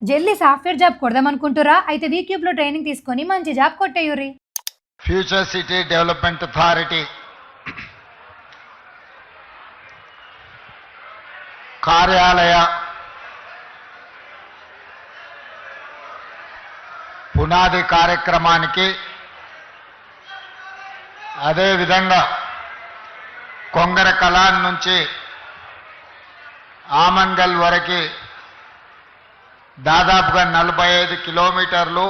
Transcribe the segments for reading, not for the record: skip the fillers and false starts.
జల్లి software job కొడదామనుకుంటురా? అయితే వీక్యూబ్ లో ట్రైనింగ్ తీసుకొని మంచి జాబ్ కొట్టేయుర్రి. ఫ్యూచర్ సిటీ డెవలప్మెంట్ అథారిటీ కార్యాలయ పునాది కార్యక్రమానికి అదేవిధంగా కొంగర కలాన్ నుంచి ఆమంగల్ వరకు దాదాపుగా 45 కిలోమీటర్లు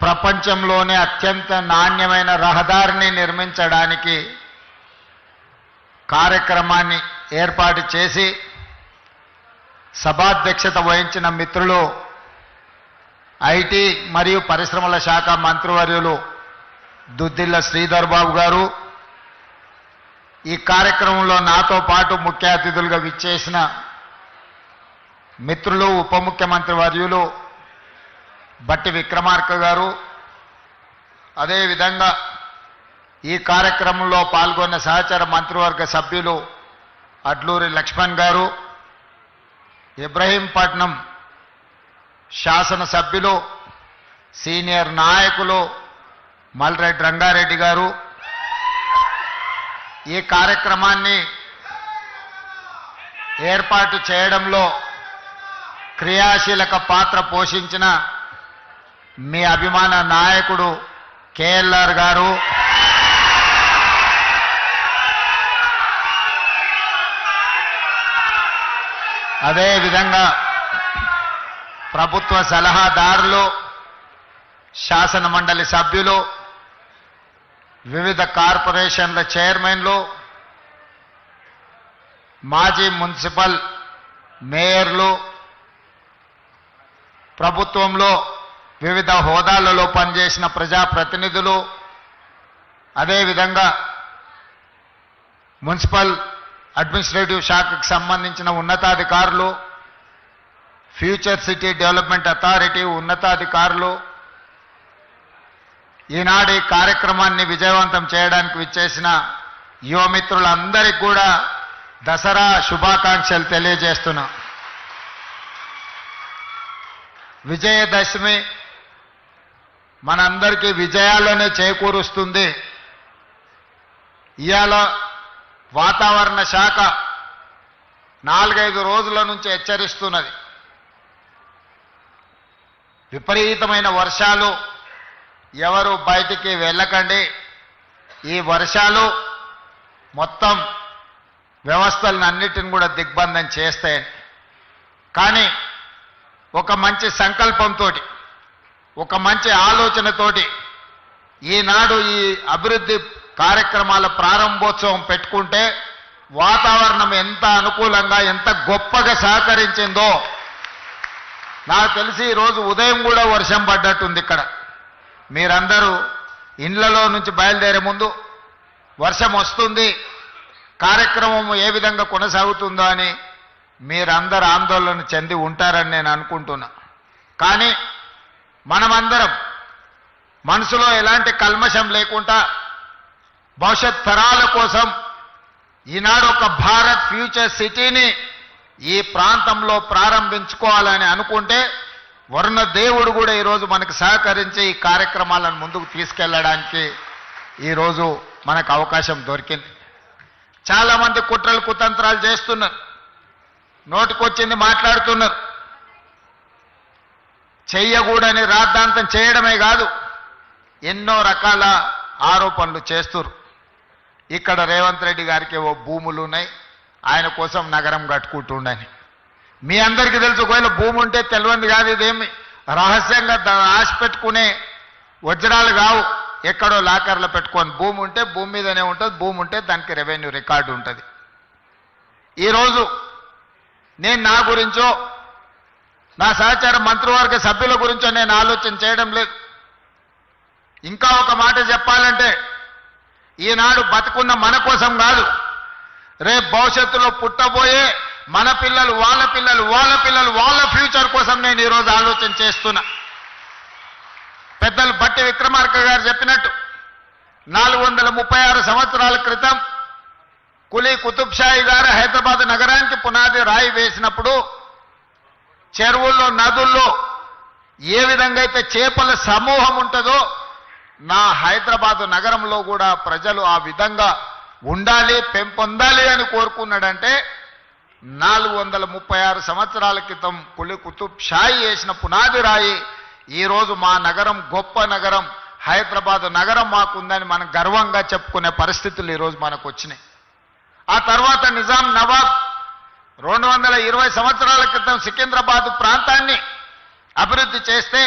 ప్రపంచంలోనే అత్యంత నాణ్యమైన రహదారిని నిర్మించడానికి కార్యక్రమాన్ని ఏర్పాటు చేసి సభాధ్యక్షత వహించిన మిత్రులు ఐటీ మరియు పరిశ్రమల శాఖ మంత్రివర్యులు దుద్దిల్ల శ్రీధర్ బాబు గారు, ఈ కార్యక్రమంలో నాతో పాటు ముఖ్య అతిథులుగా విచ్చేసిన మిత్రులు ఉప ముఖ్యమంత్రి వర్యులు బట్టి విక్రమార్క గారు, అదేవిధంగా ఈ కార్యక్రమంలో పాల్గొన్న సహచర మంత్రివర్గ సభ్యులు అడ్లూరి లక్ష్మణ్ గారు, ఇబ్రహీంపట్నం శాసనసభ్యులు సీనియర్ నాయకులు మల్రెడ్డి రంగారెడ్డి గారు, ఈ కార్యక్రమాన్ని ఏర్పాటు చేయడంలో క్రియాశీలక పాత్ర పోషించిన మీ అభిమాన నాయకుడు కేఎల్ఆర్ గారు, అదేవిధంగా ప్రభుత్వ సలహాదారులు, శాసన మండలి సభ్యులు, వివిధ కార్పొరేషన్ల చైర్మన్లు, మాజీ మున్సిపల్ మేయర్లు, ప్రభుత్వంలో వివిధ హోదాలలో పనిచేసిన ప్రజాప్రతినిధులు, అదేవిధంగా మున్సిపల్ అడ్మినిస్ట్రేటివ్ శాఖకు సంబంధించిన ఉన్నతాధికారులు, ఫ్యూచర్ సిటీ డెవలప్మెంట్ అథారిటీ ఉన్నతాధికారులు, ఈనాడు ఈ కార్యక్రమాన్ని విజయవంతం చేయడానికి విచ్చేసిన యువమిత్రులందరికీ కూడా దసరా శుభాకాంక్షలు తెలియజేస్తున్నా. విజయదశమి మనందరికీ విజయాలనే చేకూరుస్తుంది. ఇవాళ వాతావరణ శాఖ 4-5 రోజుల నుంచి హెచ్చరిస్తున్నది. విపరీతమైన వర్షాలు, ఎవరు బయటికి వెళ్ళకండి, ఈ వర్షాలు మొత్తం వ్యవస్థలను అన్నిటిని కూడా దిగ్బంధం చేస్తాయి. కానీ ఒక మంచి సంకల్పంతో, ఒక మంచి ఆలోచనతోటి ఈనాడు ఈ అభివృద్ధి కార్యక్రమాల ప్రారంభోత్సవం పెట్టుకుంటే వాతావరణం ఎంత అనుకూలంగా ఎంత గొప్పగా సహకరించిందో నాకు తెలిసి ఈరోజు ఉదయం కూడా వర్షం పడ్డట్టుంది. ఇక్కడ మీరందరూ ఇండ్లలో నుంచి బయలుదేరే ముందు వర్షం వస్తుంది, కార్యక్రమం ఏ విధంగా కొనసాగుతుందో అని మీరందరూ ఆందోళన చెంది ఉంటారని నేను అనుకుంటున్నా. కానీ మనమందరం మనసులో ఎలాంటి కల్మషం లేకుండా భవిష్యత్ తరాల కోసం ఈనాడు ఒక భారత్ ఫ్యూచర్ సిటీని ఈ ప్రాంతంలో ప్రారంభించుకోవాలని అనుకుంటే వరుణ దేవుడు కూడా ఈరోజు మనకు సహకరించి ఈ కార్యక్రమాలను ముందుకు తీసుకెళ్లడానికి ఈరోజు మనకు అవకాశం దొరికింది. చాలామంది కుట్రలు కుతంత్రాలు చేస్తున్నారు, నోటికొచ్చింది మాట్లాడుతున్నారు. చెయ్యకూడని రాద్ధాంతం చేయడమే కాదు, ఎన్నో రకాల ఆరోపణలు చేస్తున్నారు. ఇక్కడ రేవంత్ రెడ్డి గారికి ఓ భూములు ఉన్నాయి, ఆయన కోసం నగరం కట్టుకుంటుండని. మీ అందరికీ తెలుసు, ఒకవేళ భూమి ఉంటే తెలియంది కాదు, ఇదేమి రహస్యంగా ఆశ పెట్టుకునే వజ్రాలు కావు, ఎక్కడో లాకర్లో పెట్టుకొని భూమి ఉంటే భూమి మీదనే ఉంటుంది, భూమి ఉంటే దానికి రెవెన్యూ రికార్డు ఉంటుంది. ఈరోజు నేను నా గురించో నా సహచార మంత్రివర్గ సభ్యుల గురించో నేను ఆలోచన చేయడం లేదు. ఇంకా ఒక మాట చెప్పాలంటే, ఈనాడు బతుకున్న మన కోసం కాదు, రేపు భవిష్యత్తులో పుట్టబోయే మన పిల్లలు, వాళ్ళ పిల్లలు, వాళ్ళ పిల్లలు, వాళ్ళ ఫ్యూచర్ కోసం నేను ఈరోజు ఆలోచన చేస్తున్నా. పెద్దలు బట్టి విక్రమార్క గారు చెప్పినట్టు 436 సంవత్సరాల క్రితం కులీ కుతుబ్ షాహీ గారు హైదరాబాద్ నగరానికి పునాది రాయి వేసినప్పుడు చెరువుల్లో నదుల్లో ఏ విధంగా అయితే చేపల సమూహం ఉంటుందో నా హైదరాబాదు నగరంలో కూడా ప్రజలు ఆ విధంగా ఉండాలి, పెంపొందాలి అని కోరుకున్నాడంటే 436 సంవత్సరాల క్రితం కులి కుతుబ్ షాయి వేసిన పునాది రాయి ఈరోజు మా నగరం గొప్ప నగరం హైదరాబాదు నగరం మాకుందని మనం గర్వంగా చెప్పుకునే పరిస్థితులు ఈరోజు మనకు వచ్చినాయి. ఆ తర్వాత నిజాం నవాబ్ 220 సంవత్సరాల క్రితం సికింద్రాబాద్ ప్రాంతాన్ని అభివృద్ధి చేస్తే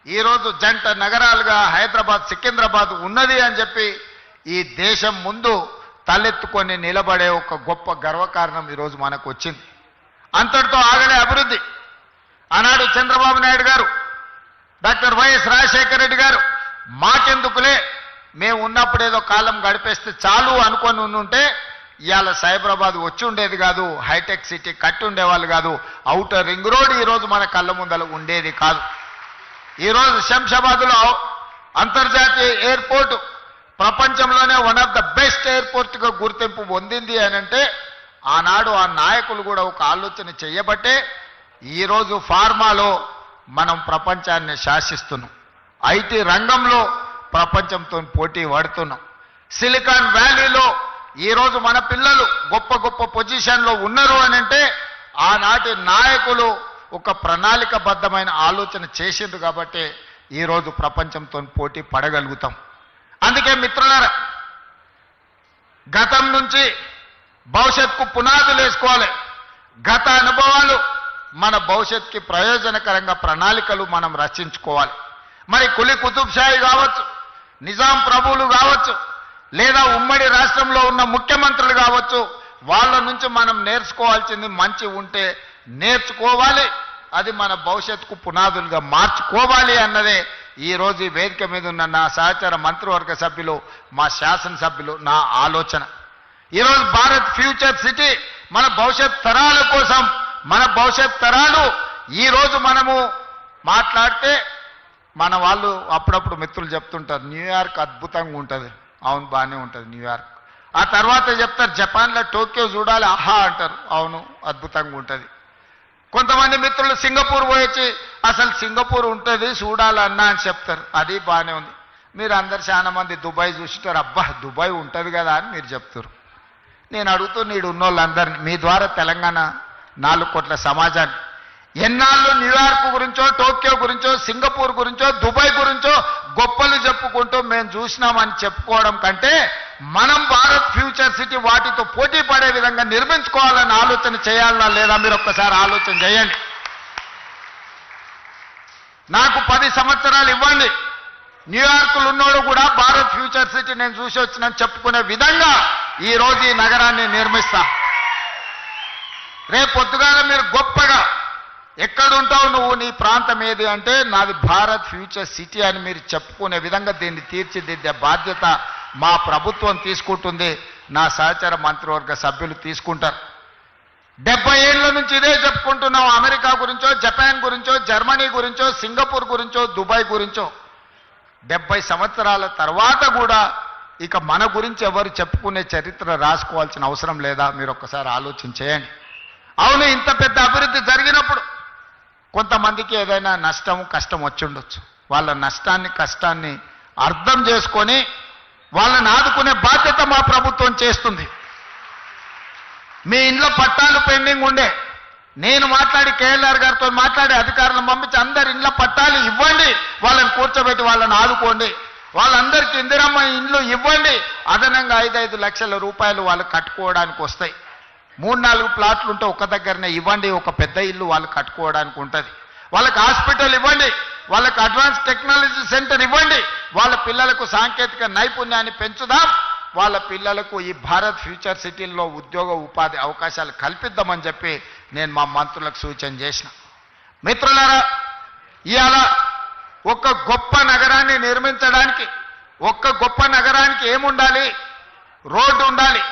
ఈరోజు జంట నగరాలుగా హైదరాబాద్ సికింద్రాబాద్ ఉన్నది అని చెప్పి ఈ దేశం ముందు తలెత్తుకొని నిలబడే ఒక గొప్ప గర్వకారణం ఈరోజు మనకు వచ్చింది. అంతటితో ఆగలే అభివృద్ధి. ఆనాడు చంద్రబాబు నాయుడు గారు, డాక్టర్ వైఎస్ రాజశేఖర రెడ్డి గారు మాకెందుకులే మేము ఉన్నప్పుడు ఏదో కాలం గడిపేస్తే చాలు అనుకొని ఉంటే ఇవాళ సైబరాబాద్ వచ్చి ఉండేది కాదు, హైటెక్ సిటీ కట్టి ఉండేవాళ్ళు కాదు, ఔటర్ రింగ్ రోడ్ ఈరోజు మన కళ్ళ ముందల ఉండేది కాదు. ఈరోజు శంషాబాద్లో అంతర్జాతీయ ఎయిర్పోర్టు ప్రపంచంలోనే వన్ ఆఫ్ ద బెస్ట్ ఎయిర్పోర్ట్గా గుర్తింపు పొందింది అని అంటే ఆనాడు ఆ నాయకులు కూడా ఒక ఆలోచన చేయబట్టే ఈరోజు ఫార్మాలో మనం ప్రపంచాన్ని శాసిస్తున్నాం, ఐటీ రంగంలో ప్రపంచంతో పోటీ పడుతున్నాం. సిలికాన్ వ్యాలీలో ఈరోజు మన పిల్లలు గొప్ప గొప్ప పొజిషన్లో ఉన్నారు అని అంటే ఆనాటి నాయకులు ఒక ప్రణాళికబద్ధమైన ఆలోచన చేసిండ్రు కాబట్టి ఈరోజు ప్రపంచంతో పోటీ పడగలుగుతాం. అందుకే మిత్రులారా, గతం నుంచి భవిష్యత్తుకు పునాదులు వేసుకోవాలి. గత అనుభవాలు మన భవిష్యత్తుకి ప్రయోజనకరంగా ప్రణాళికలు మనం రచించుకోవాలి. మరి కులి కుతుబ్ షాయి కావచ్చు, నిజాం ప్రభువులు కావచ్చు, లేదా ఉమ్మడి రాష్ట్రంలో ఉన్న ముఖ్యమంత్రులు కావచ్చు, వాళ్ళ నుంచి మనం నేర్చుకోవాల్సింది మంచి ఉంటే నేర్చుకోవాలి, అది మన భవిష్యత్తుకు పునాదులుగా మార్చుకోవాలి అన్నదే ఈరోజు ఈ వేదిక మీద ఉన్న నా సహచర మంత్రివర్గ సభ్యులు, మా శాసనసభ్యులు నా ఆలోచన. ఈరోజు భారత్ ఫ్యూచర్ సిటీ మన భవిష్యత్ తరాల కోసం, మన భవిష్యత్ తరాలు ఈరోజు మనము మాట్లాడితే మన వాళ్ళు అప్పుడప్పుడు మిత్రులు చెప్తుంటారు న్యూయార్క్ అద్భుతంగా ఉంటుంది. అవును, బాగానే ఉంటుంది న్యూయార్క్. ఆ తర్వాత చెప్తారు జపాన్లో టోక్యో చూడాలి, ఆహా అంటారు. అవును, అద్భుతంగా ఉంటుంది. కొంతమంది మిత్రులు సింగపూర్ పోయొచ్చి అసలు సింగపూర్ ఉంటుంది చూడాలన్నా అని చెప్తారు, అది బాగానే ఉంది. మీరు అందరు చాలా మంది దుబాయ్ చూసిటారు, అబ్బా దుబాయ్ ఉంటుంది కదా అని మీరు చెప్తారు. నేను అడుగుతూ నీడు ఉన్నోళ్ళందరినీ మీ ద్వారా తెలంగాణ 4 కోట్ల సమాజాన్ని ఎన్నాళ్ళు న్యూయార్క్ గురించో, టోక్యో గురించో, సింగపూర్ గురించో, దుబాయ్ గురించో గొప్పలు చెప్పుకుంటూ మేము చూసినామని చెప్పుకోవడం కంటే మనం భారత్ ఫ్యూచర్ సిటీ వాటితో పోటీ పడే విధంగా నిర్మించుకోవాలని ఆలోచన చేయాలన్నా లేదా మీరు ఒక్కసారి ఆలోచన చేయండి. నాకు 10 సంవత్సరాలు ఇవ్వండి, న్యూయార్క్లో ఉన్నోడు కూడా భారత్ ఫ్యూచర్ సిటీ నేను చూసి వచ్చినని చెప్పుకునే విధంగా ఈరోజు ఈ నగరాన్ని నిర్మిస్తా. రేపు పొద్దుగాల మీరు గొప్పగా ఎక్కడుంటావు నువ్వు, నీ ప్రాంతం ఏది అంటే నాది భారత్ ఫ్యూచర్ సిటీ అని మీరు చెప్పుకునే విధంగా దీన్ని తీర్చిదిద్దే బాధ్యత మా ప్రభుత్వం తీసుకుంటుంది, నా సహచర మంత్రివర్గ సభ్యులు తీసుకుంటారు. 70 ఏళ్ల నుంచి ఇదే చెప్పుకుంటున్నాం. అమెరికా గురించో, జపాన్ గురించో, జర్మనీ గురించో, సింగపూర్ గురించో, దుబాయ్ గురించో 70 సంవత్సరాల తర్వాత కూడా ఇక మన గురించి ఎవరు చెప్పుకునే చరిత్ర రాసుకోవాల్సిన అవసరం లేదా? మీరు ఒక్కసారి ఆలోచన చేయండి. అవును, ఇంత పెద్ద అభివృద్ధి జరిగినప్పుడు కొంతమందికి ఏదైనా నష్టం కష్టం వచ్చి ఉండొచ్చు. వాళ్ళ నష్టాన్ని కష్టాన్ని అర్థం చేసుకొని వాళ్ళని ఆదుకునే బాధ్యత మా ప్రభుత్వం చేస్తుంది. మీ ఇంట్లో పట్టాలు పెండింగ్ ఉండే, నేను మాట్లాడి కేఎల్ఆర్ గారితో మాట్లాడి అధికారులను పంపించి అందరి ఇంట్లో పట్టాలు ఇవ్వండి, వాళ్ళని కూర్చోబెట్టి వాళ్ళని ఆదుకోండి, వాళ్ళందరికీ ఇందిరమ్మ ఇండ్లు ఇవ్వండి, అదనంగా 5-5 లక్షల రూపాయలు వాళ్ళు కట్టుకోవడానికి వస్తాయి. 3-4 ప్లాట్లు ఉంటే ఒక దగ్గరనే ఇవ్వండి, ఒక పెద్ద ఇల్లు వాళ్ళు కట్టుకోవడానికి ఉంటుంది. వాళ్ళకి హాస్పిటల్ ఇవ్వండి, వాళ్ళకి అడ్వాన్స్ టెక్నాలజీ సెంటర్ ఇవ్వండి, వాళ్ళ పిల్లలకు సాంకేతిక నైపుణ్యాన్ని పెంచుదాం, వాళ్ళ పిల్లలకు ఈ భారత్ ఫ్యూచర్ సిటీల్లో ఉద్యోగ ఉపాధి అవకాశాలు కల్పిద్దామని చెప్పి నేను మా మంత్రులకు సూచన చేసిన. మిత్రులారా, ఇవాళ ఒక గొప్ప నగరాన్ని నిర్మించడానికి, ఒక్క గొప్ప నగరానికి ఏముండాలి? రోడ్డు ఉండాలి,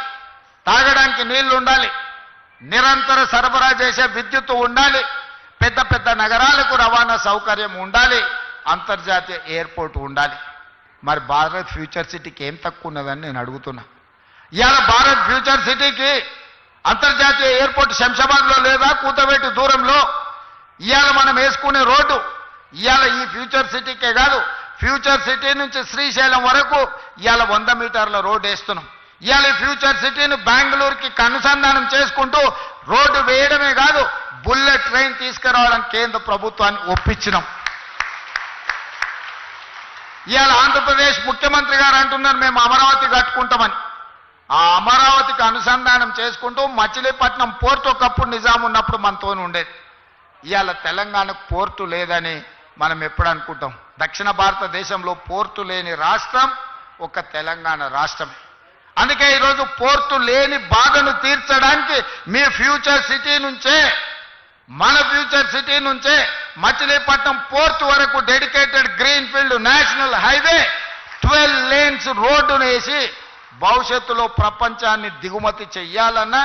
తాగడానికి నీళ్లు ఉండాలి, నిరంతర సరఫరా చేసే విద్యుత్తు ఉండాలి, పెద్ద పెద్ద నగరాలకు రవాణా సౌకర్యం ఉండాలి, అంతర్జాతీయ ఎయిర్పోర్ట్ ఉండాలి. మరి భారత్ ఫ్యూచర్ సిటీకి ఏం తక్కువ ఉన్నదని నేను అడుగుతున్నా. ఇవాళ భారత్ ఫ్యూచర్ సిటీకి అంతర్జాతీయ ఎయిర్పోర్ట్ శంషాబాద్లో లేదా, కూతవేటు దూరంలో ఇవాళ మనం వేసుకునే రోడ్డు ఇవాళ ఈ ఫ్యూచర్ సిటీకే కాదు, ఫ్యూచర్ సిటీ నుంచి శ్రీశైలం వరకు ఇవాళ 100 మీటర్ల రోడ్డు వేస్తున్నాం. ఇవాళ ఈ ఫ్యూచర్ సిటీని బెంగళూరుకి అనుసంధానం చేసుకుంటూ రోడ్డు వేయడమే కాదు, బుల్లెట్ ట్రైన్ తీసుకురావాలని కేంద్ర ప్రభుత్వాన్ని ఒప్పించినాం. ఇవాళ ఆంధ్రప్రదేశ్ ముఖ్యమంత్రి గారు అంటున్నారు మేము అమరావతి కట్టుకుంటామని. ఆ అమరావతికి అనుసంధానం చేసుకుంటూ మచిలీపట్నం పోర్టు ఒకప్పుడు నిజాం ఉన్నప్పుడు మనతో ఉండేది. ఇవాళ తెలంగాణకు పోర్టు లేదని మనం ఎప్పుడు అనుకుంటాం. దక్షిణ భారతదేశంలో పోర్టు లేని రాష్ట్రం ఒక తెలంగాణ రాష్ట్రమే. అందుకే ఈరోజు పోర్టు లేని బాధను తీర్చడానికి మీ ఫ్యూచర్ సిటీ నుంచే, మన ఫ్యూచర్ సిటీ నుంచే మచిలీపట్నం పోర్టు వరకు dedicated green field national highway 12 lanes రోడ్డును వేసి భవిష్యత్తులో ప్రపంచాన్ని దిగుమతి చెయ్యాలన్నా,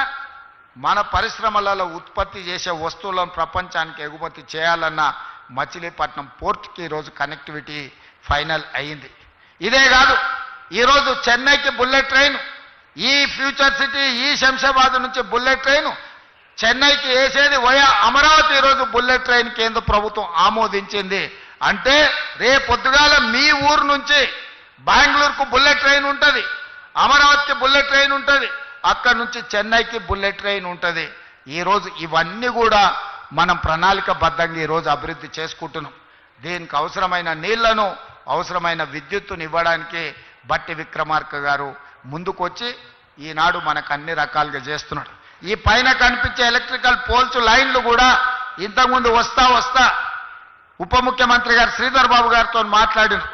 మన పరిశ్రమలలో ఉత్పత్తి చేసే వస్తువులను ప్రపంచానికి ఎగుమతి చేయాలన్నా మచిలీపట్నం పోర్టుకి ఈరోజు కనెక్టివిటీ ఫైనల్ అయింది. ఇదే కాదు, ఈరోజు చెన్నైకి బుల్లెట్ ట్రైన్, ఈ ఫ్యూచర్ సిటీ ఈ శంషాబాద్ నుంచి బుల్లెట్ ట్రైన్ చెన్నైకి వేసేది వయా అమరావతి ఈరోజు బుల్లెట్ ట్రైన్ కేంద్ర ప్రభుత్వం ఆమోదించింది. అంటే రేపొద్దుగాల మీ ఊరు నుంచి బెంగళూరుకు బుల్లెట్ ట్రైన్ ఉంటుంది, అమరావతికి బుల్లెట్ ట్రైన్ ఉంటుంది, అక్కడి నుంచి చెన్నైకి బుల్లెట్ ట్రైన్ ఉంటుంది. ఈరోజు ఇవన్నీ కూడా మనం ప్రణాళికబద్ధంగా ఈరోజు అభివృద్ధి చేసుకుంటున్నాం. దీనికి అవసరమైన నీళ్లను, అవసరమైన విద్యుత్తును ఇవ్వడానికి బట్టి విక్రమార్క గారు ముందుకొచ్చి ఈనాడు మనకు అన్ని రకాలుగా చేస్తున్నాడు. ఈ పైన కనిపించే ఎలక్ట్రికల్ పోల్స్ లైన్లు కూడా ఇంతకుముందు వస్తా ఉప ముఖ్యమంత్రి గారు శ్రీధర్ బాబు గారితో మాట్లాడినారు.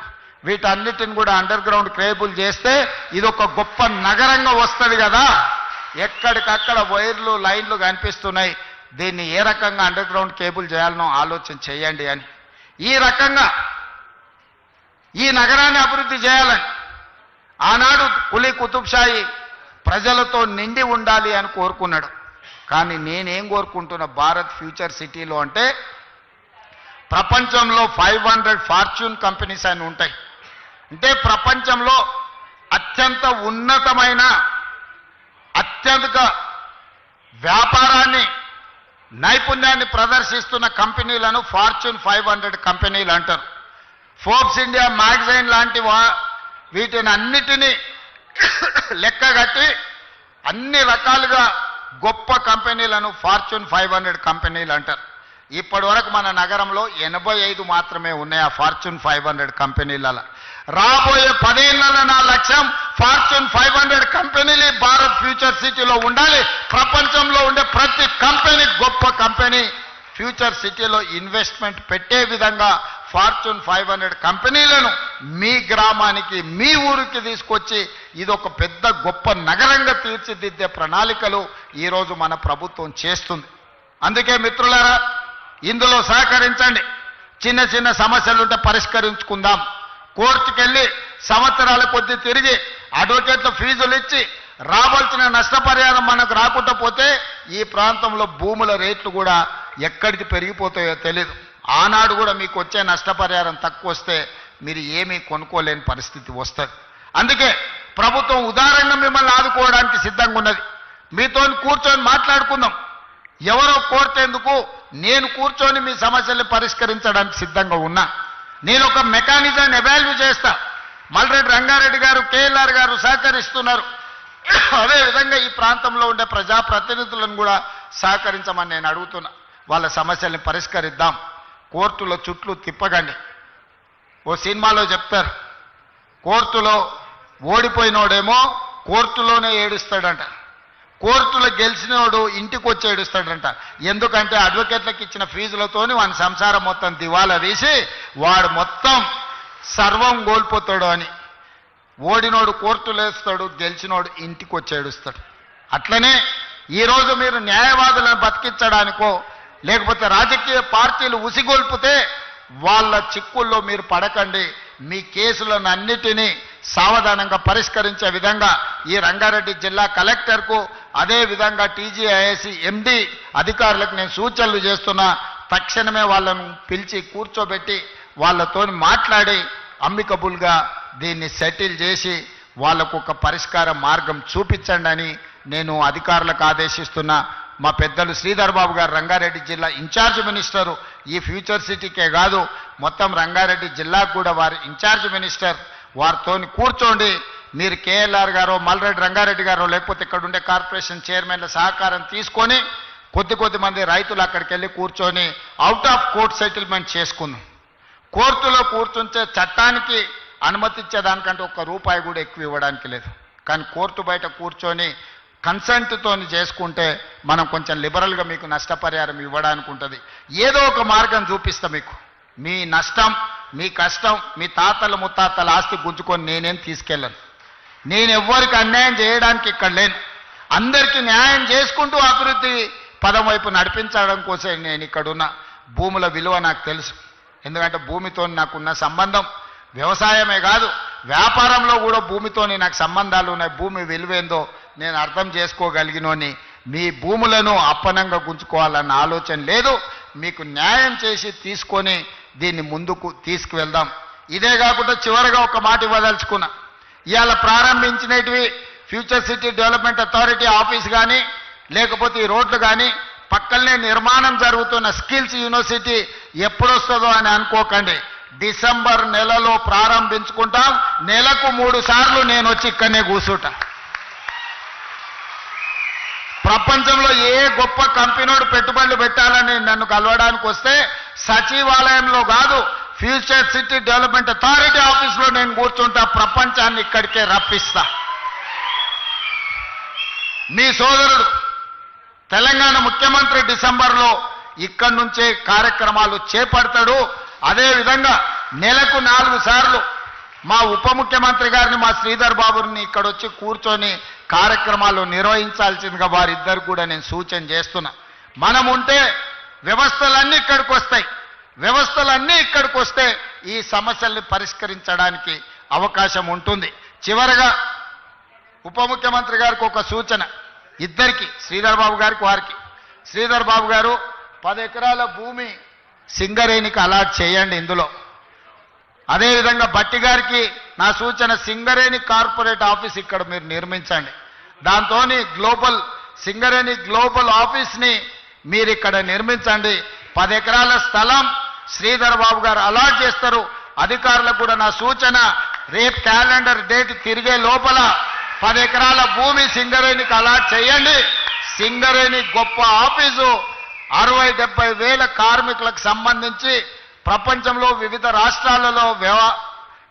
వీటన్నిటిని కూడా అండర్ గ్రౌండ్ కేబుల్ చేస్తే ఇది ఒక గొప్ప నగరంగా వస్తుంది కదా. ఎక్కడికక్కడ వైర్లు లైన్లు కనిపిస్తున్నాయి, దీన్ని ఏ రకంగా అండర్ గ్రౌండ్ కేబుల్ చేయాలనో ఆలోచన చేయండి అని. ఈ రకంగా ఈ నగరాన్ని అభివృద్ధి చేయాలని ఆనాడు కులీ కుతుబ్షాయి ప్రజలతో నిండి ఉండాలి అని కోరుకున్నాడు. కానీ నేనేం కోరుకుంటున్నా, భారత్ ఫ్యూచర్ సిటీలో అంటే ప్రపంచంలో 500 ఫార్చ్యూన్ కంపెనీస్ అని ఉంటాయి. అంటే ప్రపంచంలో అత్యంత ఉన్నతమైన అత్యధిక వ్యాపారాన్ని నైపుణ్యాన్ని ప్రదర్శిస్తున్న కంపెనీలను ఫార్చ్యూన్ 500 కంపెనీలు అంటారు. ఫోర్బ్స్ ఇండియా మ్యాగజైన్ లాంటి వీటిని అన్నిటినీ లెక్కగట్టి అన్ని రకాలుగా గొప్ప కంపెనీలను ఫార్చ్యూన్ 500 కంపెనీలు అంటారు. ఇప్పటి వరకు మన నగరంలో 85 మాత్రమే ఉన్నాయి ఆ ఫార్చ్యూన్ 500 కంపెనీలలో. రాబోయే 10 ఏళ్లలో నా లక్ష్యం ఫార్చ్యూన్ 500 కంపెనీలు భారత్ ఫ్యూచర్ సిటీలో ఉండాలి. ప్రపంచంలో ఉండే ప్రతి కంపెనీ, గొప్ప కంపెనీ ఫ్యూచర్ సిటీలో ఇన్వెస్ట్మెంట్ పెట్టే విధంగా ఫార్చ్యూన్ 500 కంపెనీలను మీ గ్రామానికి, మీ ఊరికి తీసుకొచ్చి ఇదొక పెద్ద గొప్ప నగరంగా తీర్చిదిద్దే ప్రణాళికలు ఈరోజు మన ప్రభుత్వం చేస్తుంది. అందుకే మిత్రులారా, ఇందులో సహకరించండి. చిన్న చిన్న సమస్యలుంటే పరిష్కరించుకుందాం. కోర్టుకెళ్ళి సంవత్సరాల కొద్దీ తిరిగి అడ్వకేట్ల ఫీజులు ఇచ్చి రావాల్సిన నష్టపరిహారం మనకు రాకుండా పోతే ఈ ప్రాంతంలో భూముల రేట్లు కూడా ఎక్కడికి పెరిగిపోతాయో తెలియదు. ఆనాడు కూడా మీకు వచ్చే నష్టపరిహారం తక్కువ వస్తే మీరు ఏమీ కొనుక్కోలేని పరిస్థితి వస్తుంది. అందుకే ప్రభుత్వం ఉదారంగా మిమ్మల్ని ఆదుకోవడానికి సిద్ధంగా ఉన్నది. మీతో కూర్చొని మాట్లాడుకుందాం. ఎవరో కోర్టు ఎందుకు, నేను కూర్చొని మీ సమస్యల్ని పరిష్కరించడానికి సిద్ధంగా ఉన్నా. నేను ఒక మెకానిజాన్ని ఎవాల్యూ చేస్తా. మల్రెడ్డి రంగారెడ్డి గారు, కేఎల్ఆర్ గారు సహకరిస్తున్నారు. అదేవిధంగా ఈ ప్రాంతంలో ఉండే ప్రజాప్రతినిధులను కూడా సహకరించమని నేను అడుగుతున్నా. వాళ్ళ సమస్యల్ని పరిష్కరిద్దాం. కోర్టులో చుట్లు తిప్పకండి. ఓ సినిమాలో చెప్తారు, కోర్టులో ఓడిపోయినోడేమో కోర్టులోనే ఏడుస్తాడంట, కోర్టులో గెలిచినోడు ఇంటికి వచ్చి ఏడుస్తాడంట. ఎందుకంటే అడ్వకేట్లకు ఇచ్చిన ఫీజులతోని వాని సంసారం మొత్తం దివాలా తీసి వాడు మొత్తం సర్వం కోల్పోతాడు అని. ఓడినోడు కోర్టులో వేస్తాడు, గెలిచినోడు ఇంటికి వచ్చి ఏడుస్తాడు. అట్లనే ఈరోజు మీరు న్యాయవాదులను బతికించడానికో లేకపోతే రాజకీయ పార్టీలు ఉసిగొల్పితే వాళ్ళ చిక్కుల్లో మీరు పడకండి. మీ కేసులను అన్నిటినీ సావధానంగా పరిష్కరించే విధంగా ఈ రంగారెడ్డి జిల్లా కలెక్టర్కు, అదేవిధంగా టీజీఐఎస్సీ ఎండి అధికారులకు నేను సూచనలు చేస్తున్నా. తక్షణమే వాళ్ళను పిలిచి కూర్చోబెట్టి వాళ్ళతో మాట్లాడి అమ్మికబుల్గా దీన్ని సెటిల్ చేసి వాళ్లకు ఒక పరిష్కార మార్గం చూపించండి అని నేను అధికారులకు ఆదేశిస్తున్నా. మా పెద్దలు శ్రీధర్ బాబు గారు రంగారెడ్డి జిల్లా ఇన్ఛార్జ్ మినిస్టరు, ఈ ఫ్యూచర్ సిటీకే కాదు మొత్తం రంగారెడ్డి జిల్లాకు కూడా వారు ఇన్ఛార్జ్ మినిస్టర్, వారితో కూర్చోండి. మీరు కేఎల్ఆర్ గారో మల్రెడ్డి రంగారెడ్డి గారో లేకపోతే ఇక్కడ ఉండే కార్పొరేషన్ చైర్మన్ల సహకారం తీసుకొని కొద్ది మంది రైతులు అక్కడికి వెళ్ళి కూర్చొని అవుట్ ఆఫ్ కోర్ట్ సెటిల్మెంట్ చేసుకుందాం. కోర్టులో కూర్చుంటే చట్టానికి అనుమతించేదానికంటే ₹1 కూడా ఎక్కువ ఇవ్వడానికి లేదు. కానీ కోర్టు బయట కూర్చొని కన్సెంట్తో చేసుకుంటే మనం కొంచెం లిబరల్గా మీకు నష్టపరిహారం ఇవ్వడానికి ఉంటుంది. ఏదో ఒక మార్గం చూపిస్తా మీకు. మీ నష్టం, మీ కష్టం, మీ తాతల ముత్తాతల ఆస్తి గుంజుకొని నేనేం తీసుకెళ్ళను. నేను ఎవ్వరికి అన్యాయం చేయడానికి ఇక్కడ లేను. అందరికీ న్యాయం చేసుకుంటూ అభివృద్ధి పదం వైపు నడిపించడం కోసం నేను ఇక్కడున్న. భూముల విలువ నాకు తెలుసు. ఎందుకంటే భూమితో నాకున్న సంబంధం వ్యవసాయమే కాదు, వ్యాపారంలో కూడా భూమితోని నాకు సంబంధాలు ఉన్నాయి. భూమి విలువేందో నేను అర్థం చేసుకోగలిగినోని. మీ భూములను అప్పనంగా గుంజుకోవాలన్న ఆలోచన లేదు. మీకు న్యాయం చేసి తీసుకొని దీన్ని ముందుకు తీసుకువెళ్దాం. ఇదే కాకుండా చివరిగా ఒక మాట ఇవ్వదలుచుకున్నా. ఇవాళ ప్రారంభించినవి future city development authority office కానీ లేకపోతే ఈ రోడ్లు కానీ పక్కనే నిర్మాణం జరుగుతున్న స్కిల్స్ యూనివర్సిటీ ఎప్పుడొస్తుందో అని అనుకోకండి. డిసెంబర్ నెలలో ప్రారంభించుకుంటాం. నెలకు 3 సార్లు నేను వచ్చి ఇక్కడనే కూర్చుంటా. ప్రపంచంలో ఏ గొప్ప కంపెనీడు పెట్టుబడులు పెట్టాలని నన్ను కలవడానికి వస్తే సచివాలయంలో కాదు, ఫ్యూచర్ సిటీ డెవలప్మెంట్ అథారిటీ ఆఫీస్లో నేను కూర్చుంటా. ప్రపంచాన్ని ఇక్కడికే రప్పిస్తా. మీ సోదరుడు తెలంగాణ ముఖ్యమంత్రి డిసెంబర్లో ఇక్కడి నుంచే కార్యక్రమాలు చేపడతాడు. అదేవిధంగా నెలకు 4 సార్లు మా ఉప ముఖ్యమంత్రి గారిని, మా శ్రీధర్ బాబుని ఇక్కడ వచ్చి కూర్చొని కార్యక్రమాలు నిర్వహించాల్సిందిగా వారిద్దరు కూడా నేను సూచన చేస్తున్నా. మనం ఉంటే వ్యవస్థలన్నీ ఇక్కడికి వస్తాయి. వ్యవస్థలన్నీ ఇక్కడికి వస్తే ఈ సమస్యల్ని పరిష్కరించడానికి అవకాశం ఉంటుంది. చివరగా ఉప ముఖ్యమంత్రి గారికి ఒక సూచన, ఇద్దరికి, శ్రీధర్ బాబు గారికి వారికి. శ్రీధర్ బాబు గారు 10 ఎకరాల భూమి సింగరేణికి అలాట్ చేయండి ఇందులో. అదేవిధంగా బట్టి గారికి నా సూచన, సింగరేణి కార్పొరేట్ ఆఫీస్ ఇక్కడ మీరు నిర్మించండి. దాంతో సింగరేణి గ్లోబల్ ఆఫీస్ని మీరు ఇక్కడ నిర్మించండి. 10 ఎకరాల స్థలం శ్రీధర్ బాబు గారు అలాట్ చేస్తారు. అధికారులకు కూడా నా సూచన, రేపు క్యాలెండర్ డేట్ తిరిగే లోపల 10 ఎకరాల భూమి సింగరేణికి అలాట్ చేయండి. సింగరేణి గొప్ప ఆఫీసు 60-70 వేల కార్మికులకు సంబంధించి ప్రపంచంలో వివిధ రాష్ట్రాలలో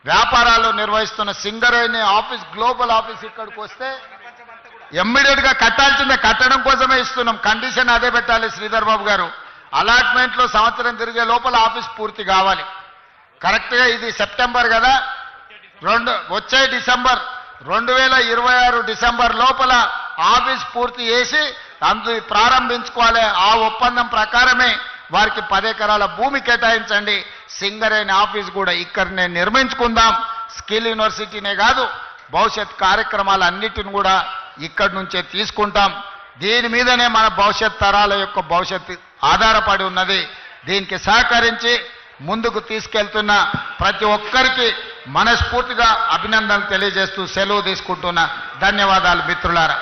వ్యాపారాలు నిర్వహిస్తున్న సింగరేణి ఆఫీస్, గ్లోబల్ ఆఫీస్ ఇక్కడికి వస్తే ఇమ్మీడియట్గా కట్టాల్సిందే. కట్టడం కోసమే ఇస్తున్నాం. కండిషన్ అదే పెట్టాలి శ్రీధర్ బాబు గారు. అలాట్మెంట్లో సంవత్సరం తిరిగే లోపల ఆఫీస్ పూర్తి కావాలి. కరెక్ట్గా ఇది సెప్టెంబర్ కదా, వచ్చే డిసెంబర్ 2026 డిసెంబర్ లోపల ఆఫీస్ పూర్తి చేసి ప్రారంభించుకోవాలి. ఆ ఒప్పందం ప్రకారమే వారికి 10 ఎకరాల భూమి కేటాయించండి. సింగరేణి ఆఫీస్ కూడా ఇక్కడనే నిర్మించుకుందాం. స్కిల్ యూనివర్సిటీనే కాదు, భవిష్యత్ కార్యక్రమాలన్నిటిని కూడా ఇక్కడి నుంచే తీసుకుంటాం. దీని మీదనే మన భవిష్యత్ తరాల యొక్క భవిష్యత్తు ఆధారపడి ఉన్నది. దీనికి సహకరించి ముందుకు తీసుకెళ్తున్న ప్రతి ఒక్కరికి మనస్ఫూర్తిగా అభినందనలు తెలియజేస్తూ సెలవు తీసుకుంటున్నా. ధన్యవాదాలు మిత్రులారా.